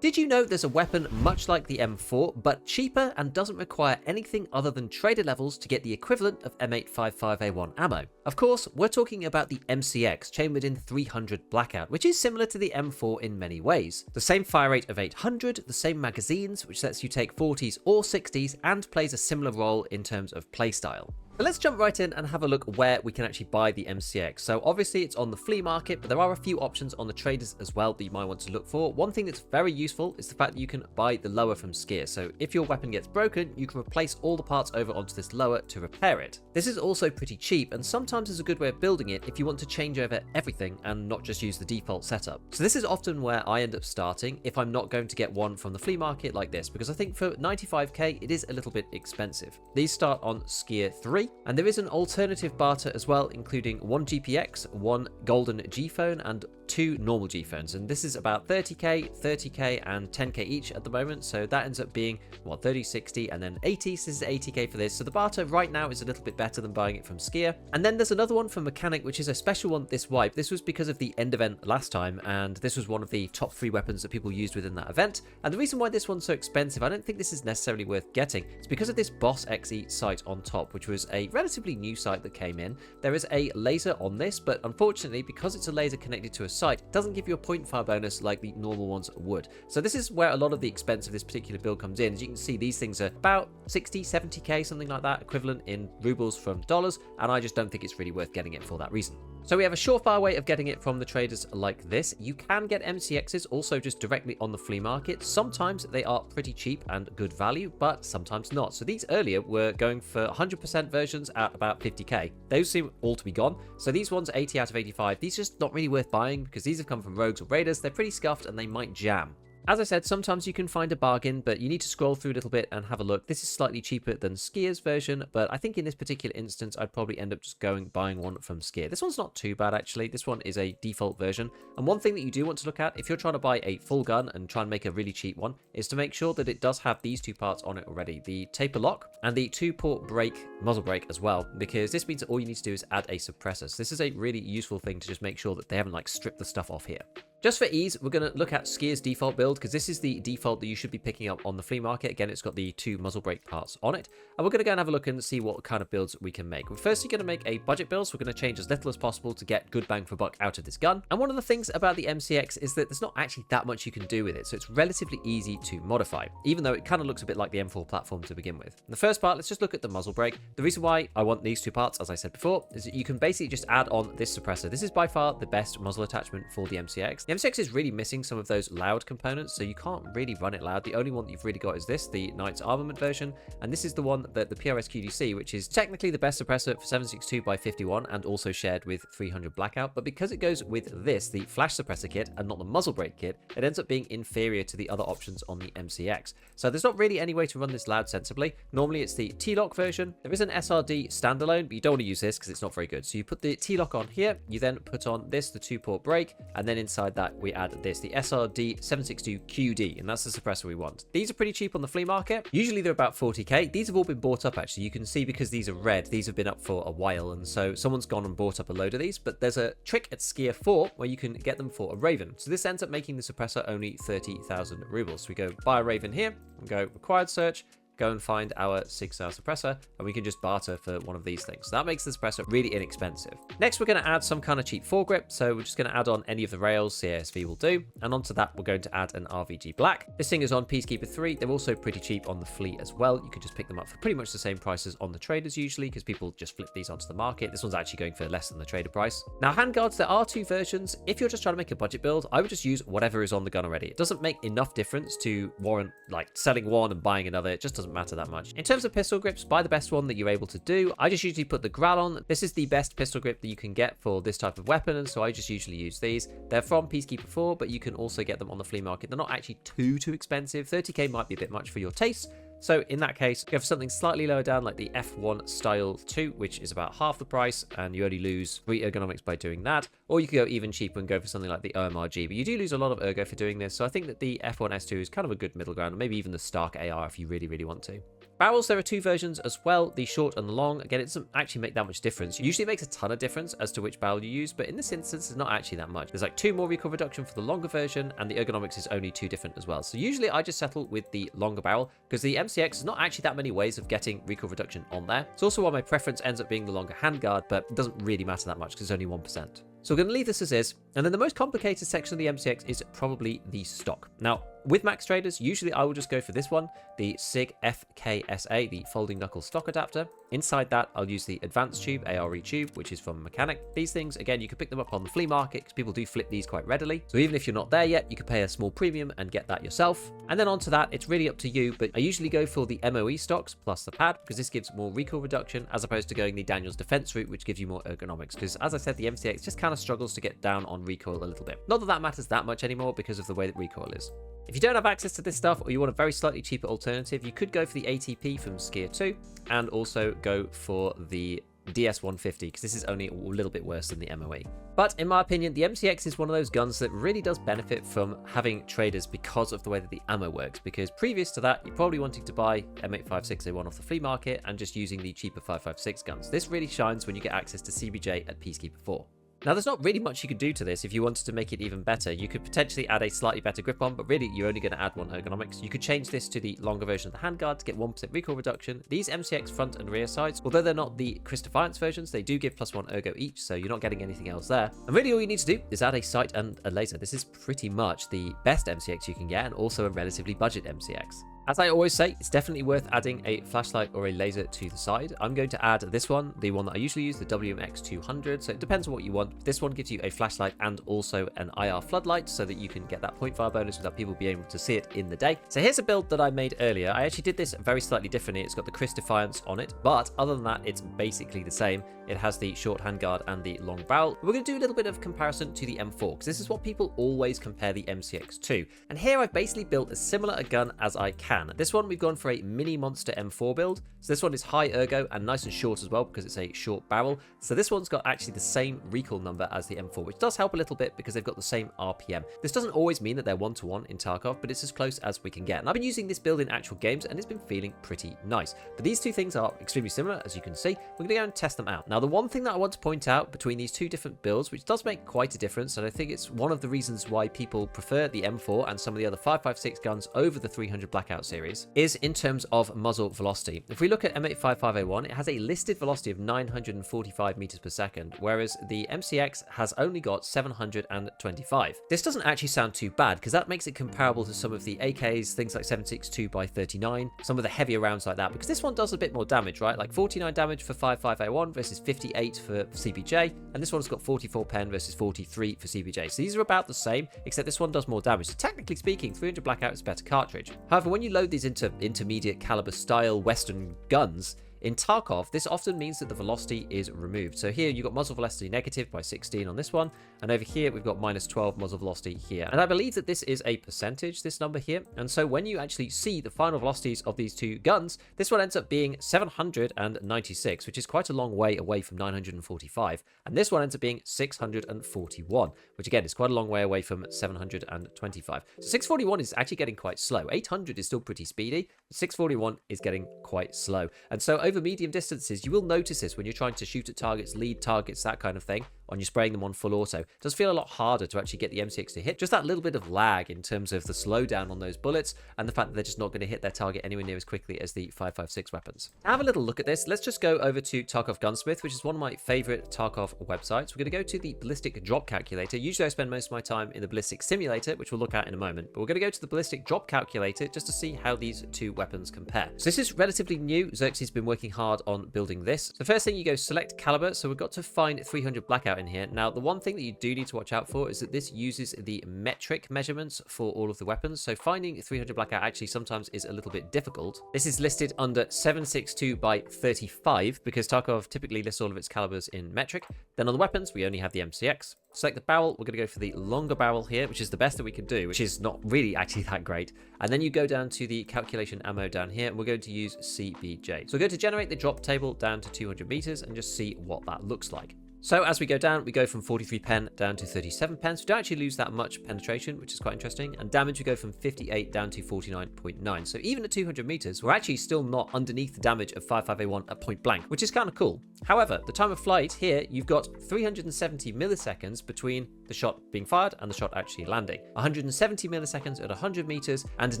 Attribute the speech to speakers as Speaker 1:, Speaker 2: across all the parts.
Speaker 1: Did you know there's a weapon much like the M4, but cheaper and doesn't require anything other than trader levels to get the equivalent of M855A1 ammo? Of course, we're talking about the MCX chambered in 300 Blackout, which is similar to the M4 in many ways. The same fire rate of 800, the same magazines, which lets you take 40s or 60s, and plays a similar role in terms of playstyle. But let's jump right in and have a look where we can actually buy the MCX. So obviously it's on the flea market, but there are a few options on the traders as well that you might want to look for. One thing that's very useful is the fact that you can buy the lower from Skier. So if your weapon gets broken, you can replace all the parts over onto this lower to repair it. This is also pretty cheap, and sometimes is a good way of building it if you want to change over everything and not just use the default setup. So this is often where I end up starting if I'm not going to get one from the flea market like this, because I think for 95k it is a little bit expensive. These start on Skier 3. And there is an alternative barter as well, including 1 GPX, 1 golden G phone, and 2 normal G phones. And this is about 30k, 30k, and 10k each at the moment. So that ends up being, well, 30, 60, and then 80. So this is 80k for this. So the barter right now is a little bit better than buying it from Skier. And then there's another one from Mechanic, which is a special one this wipe. This was because of the end event last time, and this was one of the top 3 weapons that people used within that event. And the reason why this one's so expensive, I don't think this is necessarily worth getting. It's because of this Boss XE sight on top, which was a relatively new sight that came in. There is a laser on this, but unfortunately, because it's a laser connected to a sight, it doesn't give you a point fire bonus like the normal ones would. So this is where a lot of the expense of this particular build comes in. As you can see, these things are about 60, 70k, something like that, equivalent in rubles from dollars, and I just don't think it's really worth getting it for that reason. So we have a surefire way of getting it from the traders like this. You can get MCXs also just directly on the flea market. Sometimes they are pretty cheap and good value, but sometimes not. So these earlier were going for 100% versions at about 50k. Those seem all to be gone. So these ones 80 out of 85, these are just not really worth buying because these have come from rogues or raiders. They're pretty scuffed and they might jam. As I said, sometimes you can find a bargain, but you need to scroll through a little bit and have a look. This is slightly cheaper than Skier's version, but I think in this particular instance, I'd probably end up just buying one from Skier. This one's not too bad, actually. This one is a default version. And one thing that you do want to look at, if you're trying to buy a full gun and try and make a really cheap one, is to make sure that it does have these 2 parts on it already. The taper lock and the 2-port brake, muzzle brake as well, because this means that all you need to do is add a suppressor. So this is a really useful thing to just make sure that they haven't stripped the stuff off here. Just for ease, we're going to look at Skier's default build, because this is the default that you should be picking up on the flea market. Again, it's got the 2 muzzle brake parts on it. And we're going to go and have a look and see what kind of builds we can make. We're firstly going to make a budget build, so we're going to change as little as possible to get good bang for buck out of this gun. And one of the things about the MCX is that there's not actually that much you can do with it, so it's relatively easy to modify, even though it kind of looks a bit like the M4 platform to begin with. In the first part, let's just look at the muzzle brake. The reason why I want these 2 parts, as I said before, is that you can basically just add on this suppressor. This is by far the best muzzle attachment for the MCX. The MCX is really missing some of those loud components, so you can't really run it loud. The only one that you've really got is this, the Knight's Armament version, and this is the one that the PRS QDC, which is technically the best suppressor for 7.62 by 51 and also shared with 300 Blackout, but because it goes with this, the flash suppressor kit, and not the muzzle brake kit, it ends up being inferior to the other options on the MCX. So there's not really any way to run this loud sensibly. Normally it's the T-Lock version. There is an SRD standalone, but you don't want to use this because it's not very good. So you put the T-Lock on here, you then put on this, the 2-port brake, and then inside that we add this, the SRD 762 QD, and that's the suppressor we want. These are pretty cheap on the flea market. Usually they're about 40k. These have all been bought up, actually. You can see because these are red, these have been up for a while, and so someone's gone and bought up a load of these, but there's a trick at Skier 4 where you can get them for a Raven. So this ends up making the suppressor only 30,000 rubles. So we go buy a Raven here, and go required search, go and find our SIG-Sauer suppressor, and we can just barter for one of these things. So that makes the suppressor really inexpensive. Next, we're going to add some kind of cheap foregrip. So we're just going to add on any of the rails, CASV will do. And onto that, we're going to add an RVG Black. This thing is on Peacekeeper 3. They're also pretty cheap on the fleet as well. You can just pick them up for pretty much the same prices on the traders usually, because people just flip these onto the market. This one's actually going for less than the trader price. Now, handguards, there are 2 versions. If you're just trying to make a budget build, I would just use whatever is on the gun already. It doesn't make enough difference to warrant selling one and buying another. It just doesn't matter that much. In terms of pistol grips, buy the best one that you're able to do. I just usually put the Graal on. This is the best pistol grip that you can get for this type of weapon, and so I just usually use these. They're from Peacekeeper 4, but you can also get them on the flea market. They're not actually too expensive. 30k might be a bit much for your taste. So in that case, go for something slightly lower down like the F1 Style 2, which is about half the price, and you only lose 3 ergonomics by doing that. Or you could go even cheaper and go for something like the OMRG, but you do lose a lot of ergo for doing this. So I think that the F1 S2 is kind of a good middle ground, or maybe even the Stark AR if you really want to. Barrels, there are two versions as well, the short and the long. Again, it doesn't actually make that much difference. Usually it makes a ton of difference as to which barrel you use, but in this instance, it's not actually that much. There's like 2 more recoil reduction for the longer version, and the ergonomics is only 2 different as well. So usually I just settle with the longer barrel, because the MCX is not actually that many ways of getting recoil reduction on there. It's also why my preference ends up being the longer handguard, but it doesn't really matter that much because it's only 1%. So we're going to leave this as is, and then the most complicated section of the MCX is probably the stock. Now, with max traders, usually I will just go for this one, the SIG FKSA, the folding knuckle stock adapter. Inside that, I'll use the advanced tube, ARE tube, which is from Mechanic. These things, again, you can pick them up on the flea market because people do flip these quite readily. So even if you're not there yet, you can pay a small premium and get that yourself. And then onto that, it's really up to you, but I usually go for the MOE stocks plus the pad because this gives more recoil reduction as opposed to going the Daniel's defense route, which gives you more ergonomics. Because as I said, the MCX just kind of struggles to get down on recoil a little bit. Not that that matters that much anymore because of the way that recoil is. If you don't have access to this stuff or you want a very slightly cheaper alternative, you could go for the ATP from Skier 2 and also go for the DS150 because this is only a little bit worse than the MOE. But in my opinion, the MCX is one of those guns that really does benefit from having traders because of the way that the ammo works. Because previous to that, you're probably wanting to buy M856A1 off the flea market and just using the cheaper 5.56 guns. This really shines when you get access to CBJ at Peacekeeper 4. Now, there's not really much you could do to this if you wanted to make it even better. You could potentially add a slightly better grip on, but really, you're only going to add 1 ergonomics. You could change this to the longer version of the handguard to get 1% recoil reduction. These MCX front and rear sides, although they're not the Chris Defiance versions, they do give +1 ergo each, so you're not getting anything else there. And really, all you need to do is add a sight and a laser. This is pretty much the best MCX you can get, and also a relatively budget MCX. As I always say, it's definitely worth adding a flashlight or a laser to the side. I'm going to add this one, the one that I usually use, the WMX 200. So it depends on what you want. This one gives you a flashlight and also an IR floodlight so that you can get that point fire bonus without people being able to see it in the day. So here's a build that I made earlier. I actually did this very slightly differently. It's got the Chris Defiance on it, but other than that, it's basically the same. It has the short handguard and the long barrel. We're going to do a little bit of comparison to the M4 because this is what people always compare the MCX to. And here I've basically built as similar a gun as I can. This one we've gone for a mini monster M4 build. So this one is high ergo and nice and short as well because it's a short barrel. So this one's got actually the same recoil number as the M4, which does help a little bit because they've got the same RPM. This doesn't always mean that they're 1-to-1 in Tarkov, but it's as close as we can get. And I've been using this build in actual games and it's been feeling pretty nice. But these two things are extremely similar, as you can see. We're going to go and test them out. Now, the one thing that I want to point out between these two different builds, which does make quite a difference, and I think it's one of the reasons why people prefer the M4 and some of the other 5.56 guns over the 300 Blackout series, is in terms of muzzle velocity. If we look at M855A1, it has a listed velocity of 945 meters per second, whereas the MCX has only got 725. This doesn't actually sound too bad because that makes it comparable to some of the AKs, things like 7.62x39, some of the heavier rounds like that, because this one does a bit more damage, right? Like 49 damage for 5.5A1 versus 58 for CBJ, and this one's got 44 pen versus 43 for CBJ. So these are about the same, except this one does more damage. So technically speaking, 300 Blackout is a better cartridge. However, when you load these into intermediate caliber style Western guns, in Tarkov, this often means that the velocity is removed. So here you've got muzzle velocity negative by 16 on this one, and over here we've got -12 muzzle velocity here. And I believe that this is a percentage, this number here. And so when you actually see the final velocities of these two guns, this one ends up being 796, which is quite a long way away from 945. And this one ends up being 641, which again is quite a long way away from 725. So 641 is actually getting quite slow. 800 is still pretty speedy, but 641 is getting quite slow. And so over medium distances, you will notice this when you're trying to shoot at targets, lead targets, that kind of thing, when you're spraying them on full auto. It does feel a lot harder to actually get the MCX to hit. Just that little bit of lag in terms of the slowdown on those bullets and the fact that they're just not going to hit their target anywhere near as quickly as the 5.56 weapons. To have a little look at this, let's just go over to Tarkov Gunsmith, which is one of my favorite Tarkov websites. We're going to go to the ballistic drop calculator. Usually I spend most of my time in the Ballistics Simulator, which we'll look at in a moment, but we're going to go to the ballistic drop calculator just to see how these two weapons compare. So this is relatively new. Xerxes been working hard on building this. So first thing, you go select caliber. So we've got to find 300 Blackout in here. Now, the one thing that you do need to watch out for is that this uses the metric measurements for all of the weapons. So finding 300 Blackout actually sometimes is a little bit difficult. This is listed under 762 by 35 because Tarkov typically lists all of its calibers in metric. Then on the weapons, we only have the MCX. Select the barrel. We're going to go for the longer barrel here, which is the best that we can do, which is not really actually that great. And then you go down to the calculation ammo down here, and we're going to use CBJ. So we're going to generate the drop table down to 200 meters and just see what that looks like. So as we go down, we go from 43 pen down to 37 pence. We don't actually lose that much penetration, which is quite interesting. And damage, we go from 58 down to 49.9. So even at 200 meters, we're actually still not underneath the damage of 55A1 at point blank, which is kind of cool. However, the time of flight here, you've got 370 milliseconds between the shot being fired and the shot actually landing. 170 milliseconds at 100 meters and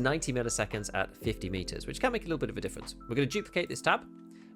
Speaker 1: 90 milliseconds at 50 meters, which can make a little bit of a difference. We're going to duplicate this tab.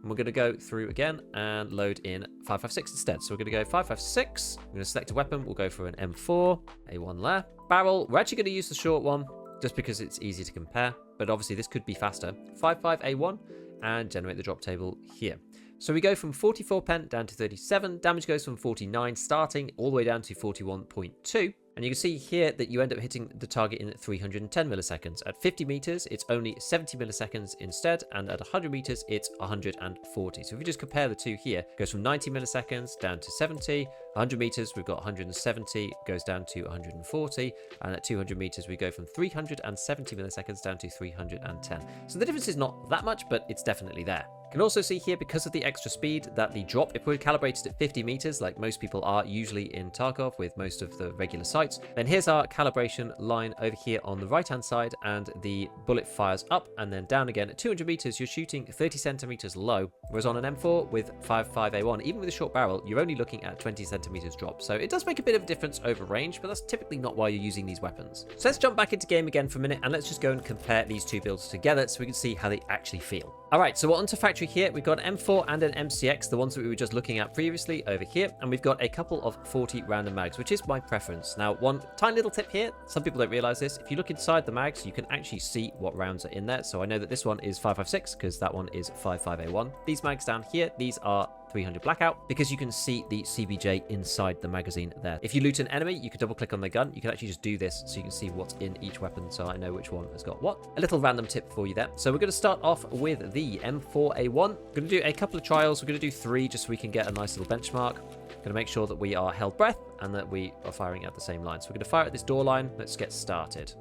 Speaker 1: And we're going to go through again and load in 556 instead. So we're going to go 556. I'm going to select a weapon. We'll go for an M4, A1 there. Barrel, we're actually going to use the short one just because it's easy to compare. But obviously this could be faster. 55A1 and generate the drop table here. So we go from 44 pen down to 37. Damage goes from 49 starting all the way down to 41.2. And you can see here that you end up hitting the target in 310 milliseconds. At 50 meters, it's only 70 milliseconds instead, and at 100 meters, it's 140. So if we just compare the two here, it goes from 90 milliseconds down to 70. 100 meters, we've got 170, goes down to 140, and at 200 meters, we go from 370 milliseconds down to 310. So the difference is not that much, but it's definitely there. You can also see here, because of the extra speed, that the drop, if we're calibrated at 50 meters, like most people are usually in Tarkov with most of the regular sights, then here's our calibration line over here on the right-hand side, and the bullet fires up and then down again. At 200 meters, you're shooting 30 centimeters low, whereas on an M4 with 55A1, even with a short barrel, you're only looking at 20 centimeters drop. So it does make a bit of a difference over range, but that's typically not why you're using these weapons. So let's jump back into game again for a minute, and let's just go and compare these two builds together so we can see how they actually feel. All right, so we're onto factory here. We've got an M4 and an MCX, the ones that we were just looking at previously over here, and we've got a couple of 40 random mags, which is my preference. Now, one tiny little tip here, some people don't realize this, if you look inside the mags, you can actually see what rounds are in there. So I know that this one is 556 because that one is 55A1. These mags down here, these are 300 blackout, because you can see the CBJ inside the magazine there. If you loot an enemy, you can double click on the gun. You can actually just do this so you can see what's in each weapon, so I know which one has got what. A little random tip for you there. So we're going to start off with the M4A1. We're going to do a couple of trials. We're going to do 3 just so we can get a nice little benchmark. Going to make sure that we are held breath and that we are firing at the same line. So we're going to fire at this door line. Let's get started.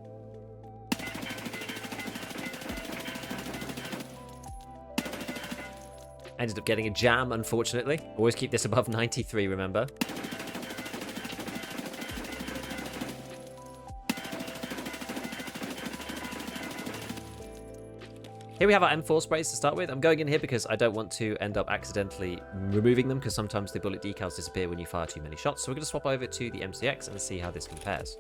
Speaker 1: Ended up getting a jam, unfortunately. Always keep this above 93, remember. Here we have our M4 sprays to start with. I'm going in here because I don't want to end up accidentally removing them, because sometimes the bullet decals disappear when you fire too many shots. So we're going to swap over to the MCX and see how this compares.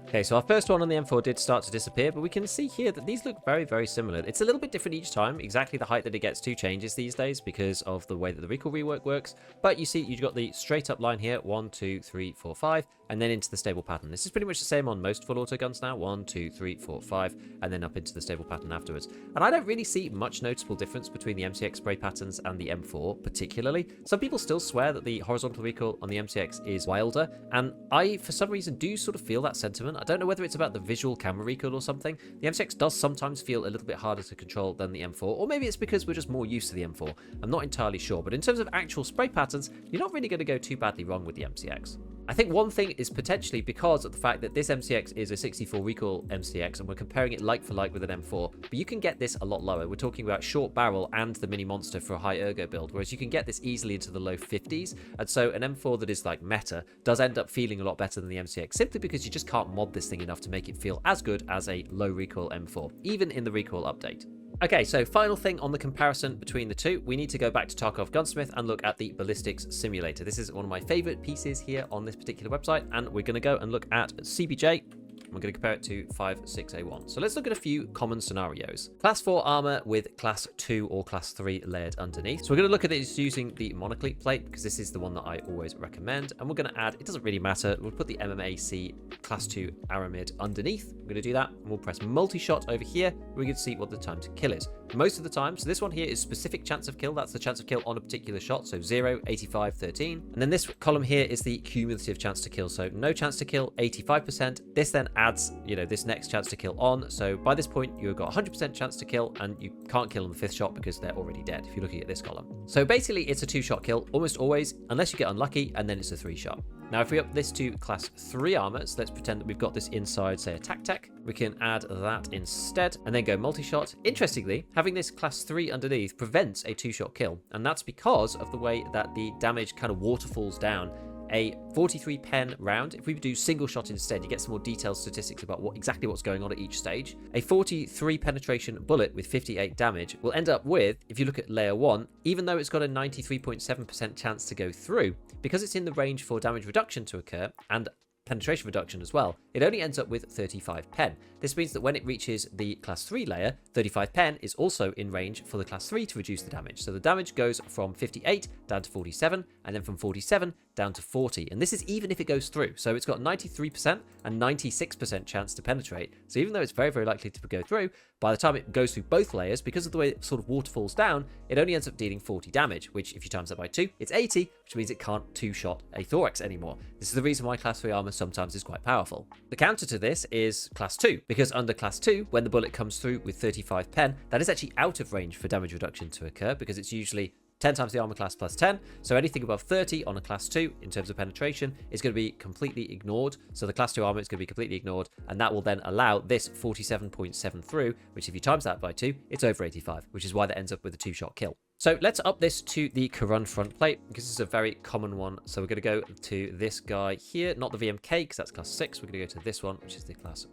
Speaker 1: Okay, so our first one on the M4 did start to disappear, but we can see here that these look very, very similar. It's a little bit different each time. Exactly the height that it gets to changes these days because of the way that the recoil rework works. But you see, you've got the straight up line here, 1, 2, 3, 4, 5, and then into the stable pattern. This is pretty much the same on most full auto guns now, 1, 2, 3, 4, 5, and then up into the stable pattern afterwards. And I don't really see much noticeable difference between the MCX spray patterns and the M4 particularly. Some people still swear that the horizontal recoil on the MCX is wilder, and I, for some reason, do sort of feel that sentiment. I don't know whether it's about the visual camera recoil or something. The MCX does sometimes feel a little bit harder to control than the M4, or maybe it's because we're just more used to the M4. I'm not entirely sure, but in terms of actual spray patterns, you're not really going to go too badly wrong with the MCX. I think one thing is potentially because of the fact that this MCX is a 64 recoil MCX and we're comparing it like for like with an M4, but you can get this a lot lower. We're talking about short barrel and the mini monster for a high ergo build, whereas you can get this easily into the low 50s, and so an M4 that is like meta does end up feeling a lot better than the MCX, simply because you just can't mod this thing enough to make it feel as good as a low recoil M4, even in the recoil update. Okay, so final thing on the comparison between the two, we need to go back to Tarkov Gunsmith and look at the Ballistics Simulator. This is one of my favorite pieces here on this particular website, and we're going to go and look at CBJ. We're going to compare it to 56A1. So let's look at a few common scenarios. Class 4 armor with Class 2 or Class 3 layered underneath. So we're going to look at this using the monoclete plate, because this is the one that I always recommend. And we're going to add, it doesn't really matter, we'll put the MMAC Class 2 aramid underneath. We're going to do that, and we'll press multi-shot over here. We can see what the time to kill is. Most of the time, so this one here is specific chance of kill. That's the chance of kill on a particular shot. So 0, 85, 13. And then this column here is the cumulative chance to kill. So no chance to kill, 85%. This then adds, this next chance to kill on. So by this point, you've got 100% chance to kill, and you can't kill on the 5th shot because they're already dead if you're looking at this column. So basically, it's a 2-shot kill almost always, unless you get unlucky, and then it's a 3-shot. Now, if we up this to class 3 armor, so let's pretend that we've got this inside, say, attack tech, we can add that instead and then go multi-shot. Interestingly, having this class 3 underneath prevents a 2-shot kill, and that's because of the way that the damage kind of waterfalls down. A 43 pen round, if we do single shot instead, you get some more detailed statistics about exactly what's going on at each stage. A 43 penetration bullet with 58 damage will end up with, if you look at layer 1, even though it's got a 93.7% chance to go through, because it's in the range for damage reduction to occur and penetration reduction as well, it only ends up with 35 pen. This means that when it reaches the class 3 layer, 35 pen is also in range for the class 3 to reduce the damage. So the damage goes from 58 down to 47, and then from 47 down to 40. And this is even if it goes through. So it's got 93% and 96% chance to penetrate. So even though it's very, very likely to go through, by the time it goes through both layers, because of the way it sort of waterfalls down, it only ends up dealing 40 damage, which if you times that by 2, it's 80, which means it can't 2-shot a thorax anymore. This is the reason why class 3 armor sometimes is quite powerful. The counter to this is class 2, because under class 2, when the bullet comes through with 35 pen, that is actually out of range for damage reduction to occur, because it's usually 10 times the armor class plus 10, so anything above 30 on a class 2 in terms of penetration is going to be completely ignored. So the class 2 armor is going to be completely ignored, and that will then allow this 47.7 through, which if you times that by 2, it's over 85, which is why that ends up with a 2-shot kill. So let's up this to the Karun front plate, because this is a very common one. So we're going to go to this guy here, not the VMK, because that's class 6. We're going to go to this one, which is the class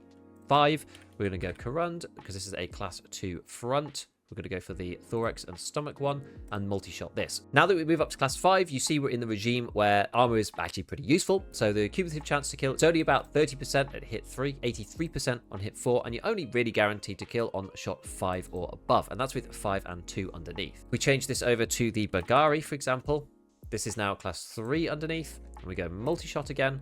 Speaker 1: 5. We're going to go Karund, because this is a class 2 front. We're going to go for the thorax and stomach one and multi-shot this. Now that we move up to class 5, you see we're in the regime where armor is actually pretty useful. So the cumulative chance to kill is only about 30% at hit 3, 83% on hit 4, and you're only really guaranteed to kill on shot 5 or above, and that's with 5 and 2 underneath. We change this over to the Bagari, for example. This is now class 3 underneath, and we go multi-shot again.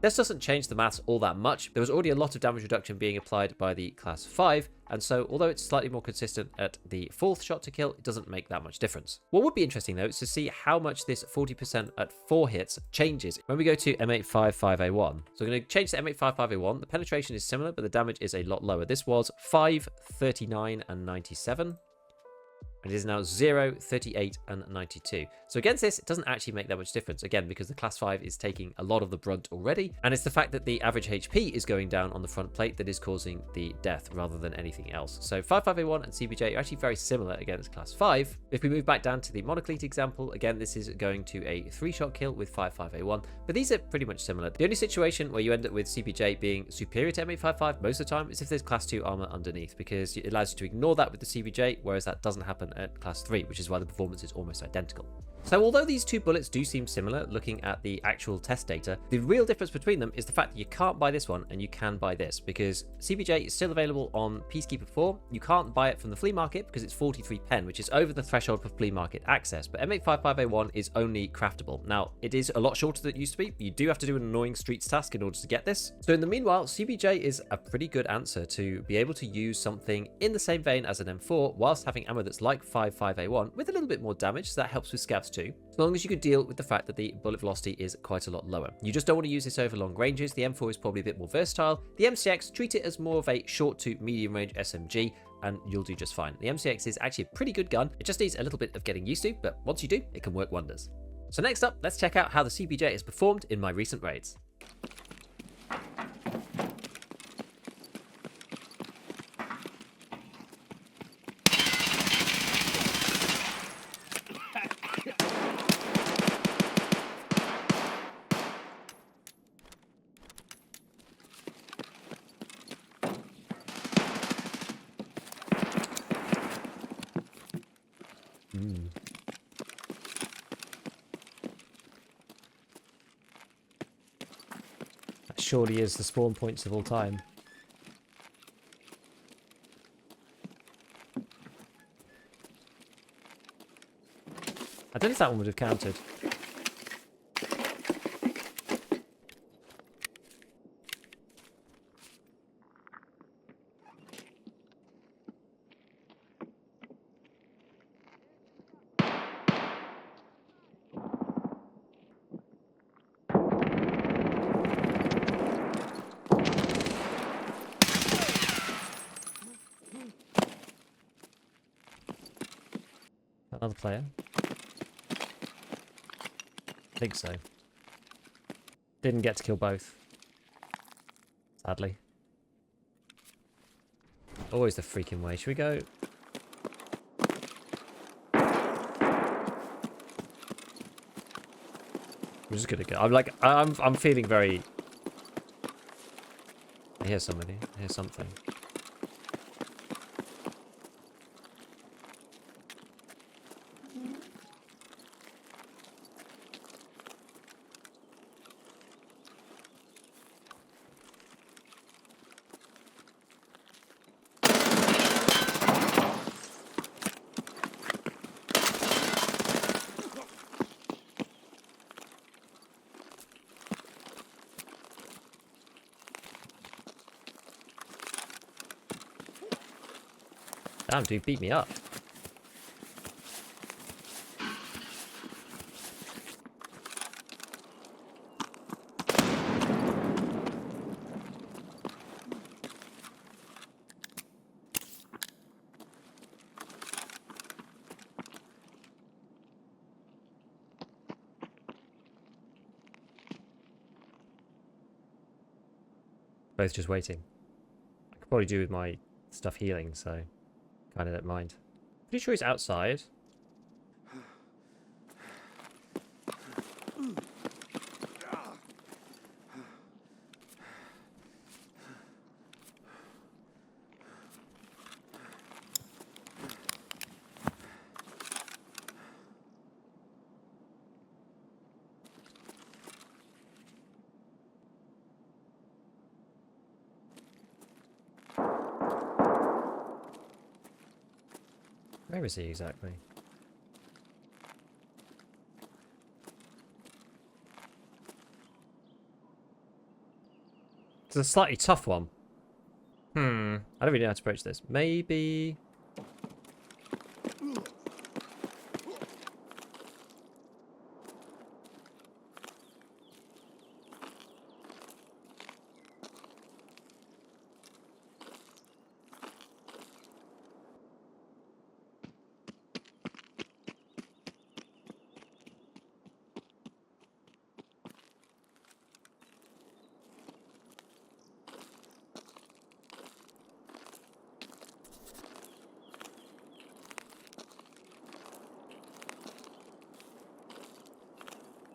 Speaker 1: This doesn't change the maths all that much. There was already a lot of damage reduction being applied by the class 5, and so although it's slightly more consistent at the 4th shot to kill, it doesn't make that much difference. What would be interesting though is to see how much this 40% at 4 hits changes when we go to M855A1. So we're going to change to M855A1. The penetration is similar, but the damage is a lot lower. This was 5, 39, and 97. And it is now 0, 38, and 92. So against this, it doesn't actually make that much difference, again, because the class 5 is taking a lot of the brunt already, and it's the fact that the average HP is going down on the front plate that is causing the death rather than anything else. So 55A1 and CBJ are actually very similar against class 5. If we move back down to the monoclete example, again, this is going to a 3-shot kill with 55A1, but these are pretty much similar. The only situation where you end up with CBJ being superior to M855 most of the time is if there's class 2 armor underneath, because it allows you to ignore that with the CBJ, whereas that doesn't happen at class 3, which is why the performance is almost identical. So although these two bullets do seem similar looking at the actual test data, the real difference between them is the fact that you can't buy this one and you can buy this, because CBJ is still available on Peacekeeper 4. You can't buy it from the flea market because it's 43 pen, which is over the threshold for flea market access, but M855A1 is only craftable. Now, it is a lot shorter than it used to be. You do have to do an annoying streets task in order to get this. So in the meanwhile, CBJ is a pretty good answer to be able to use something in the same vein as an M4 whilst having ammo that's like 55A1 with a little bit more damage, so that helps with scavs too, as long as you can deal with the fact that the bullet velocity is quite a lot lower. You just don't want to use this over long ranges. The M4 is probably a bit more versatile. The MCX, treat it as more of a short to medium range SMG, and you'll do just fine. The MCX is actually a pretty good gun. It just needs a little bit of getting used to, but once you do, it can work wonders. So next up, let's check out how the CBJ has performed in my recent raids. That surely is the spawn points of all time. I don't know if that one would have counted. Another player. I think so. Didn't get to kill both. Sadly. Always the freaking way. Should we go? We're just gonna go. I'm feeling very. I hear somebody. I hear something. Damn, dude, beat me up. Both just waiting. I could probably do with my stuff healing, so kind of don't mind. Pretty sure he's outside. Where is he exactly? It's a slightly tough one. I don't really know how to approach this. Maybe...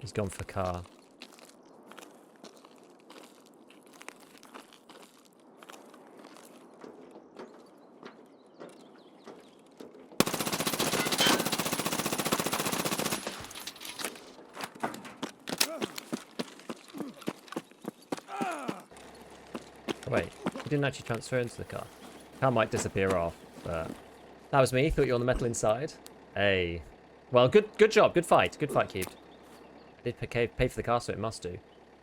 Speaker 1: He's gone for car. Wait, he didn't actually transfer into the car. Car might disappear off, but that was me. Thought you were on the metal inside. Hey, well, good job, good fight, Cubed. Did pay for the car, so it must do.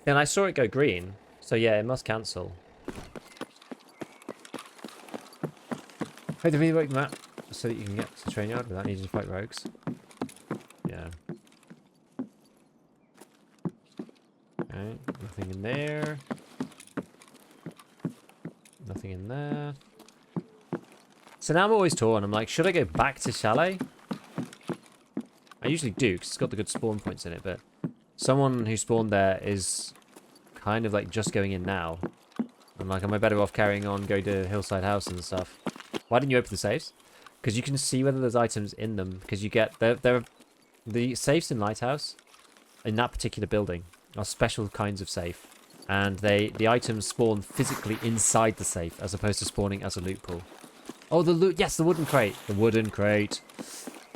Speaker 1: Then I saw it go green, so yeah, it must cancel. Hey, the rework map so that you can get to the train yard without needing to fight rogues. Yeah. Okay, nothing in there. Nothing in there. So now I'm always torn. I'm like, should I go back to Chalet? I usually do, because it's got the good spawn points in it, but someone who spawned there is kind of like just going in now. I'm like, am I better off carrying on, going to Hillside House and stuff? Why didn't you open the safes? Because you can see whether there's items in them, because you get... the safes in Lighthouse, in that particular building, are special kinds of safe. And the items spawn physically inside the safe, as opposed to spawning as a loot pool. Oh, the loot... Yes, the wooden crate. The wooden crate.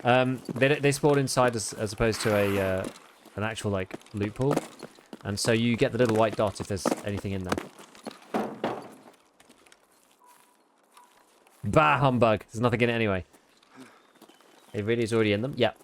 Speaker 1: They spawn inside as opposed to an actual like loot pool, and so you get the little white dot if there's anything in there. Bah, humbug! There's nothing in it anyway. It really is already in them. Yep.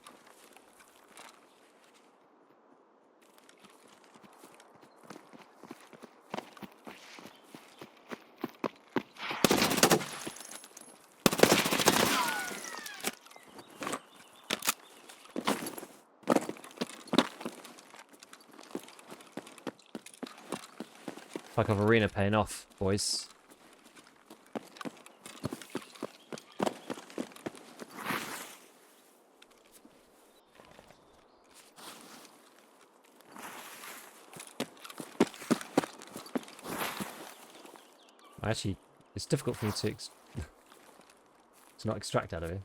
Speaker 1: Fuck off arena paying off, boys. Actually, it's difficult for me to not extract out of it.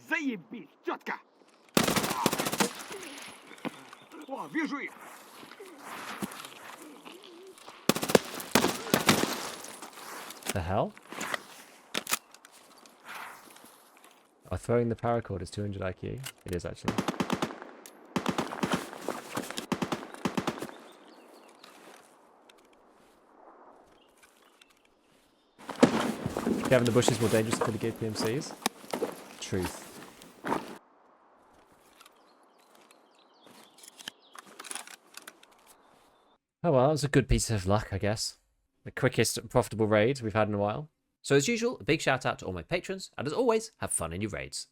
Speaker 2: Заебись, тетка! О, вижу их!
Speaker 1: The hell? Oh, throwing the paracord is 200 IQ. It is actually. Kevin, the bush is more dangerous for the good PMCs. Truth. Oh well, that was a good piece of luck, I guess. The quickest profitable raid we've had in a while. So as usual, a big shout out to all my patrons, and as always, have fun in your raids.